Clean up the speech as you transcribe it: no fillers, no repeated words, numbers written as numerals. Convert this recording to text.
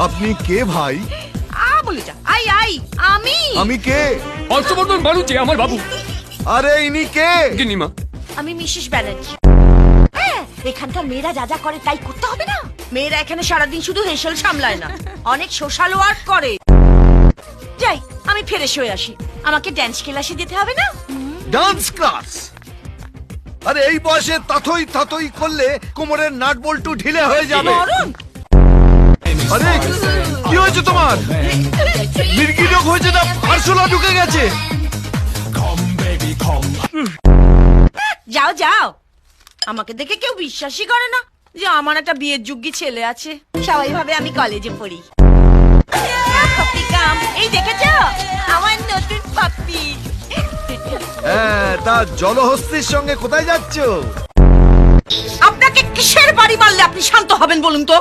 আপনি কে ভাই? বলে যা। আই আই আমি কে? হর্ষবর্ধন বাড়ুচে আমার বাবু। আরে ইনি কে? গিন্নিমা। আমি মিসেস ব্যানার্জি। হ্যাঁ, এখানকার মেয়েরা যা যা করে তাই করতে হবে না। মেয়েরা এখানে সারাদিন শুধু হেসেল সামলায় না, অনেক সোশ্যাল ওয়ার্ক করে। যাই, আমি ফ্রেশ হয়ে আসি। আমাকে ড্যান্স ক্লাসে যেতে হবে না? Dance class? আরে এই বয়সে তাথই তাথই করলে কোমরের নাট বল্টু ঢিলে হয়ে যাবে। মরণ। আরে কি হয়েছে তোমার? মির্গি রোগ হয়েছে না আরশোলা ঢুকে গেছে? যাও যাও, আমাকে দেখে কেউ বিশ্বাসই করে না যে আমার একটা বিয়ের যোগ্যী ছেলে আছে। সবাই ভাবে আমি কলেজে পড়ি। পাপ্পি কাম, এই দেখেছো আমার নতুন পাপ্পি। হ্যাঁ, তা জলহস্তির সঙ্গে কোথায় যাচ্ছো? আপনাকে কিসের বাড়ি মারলে আপনি শান্ত হবেন বলুন তো?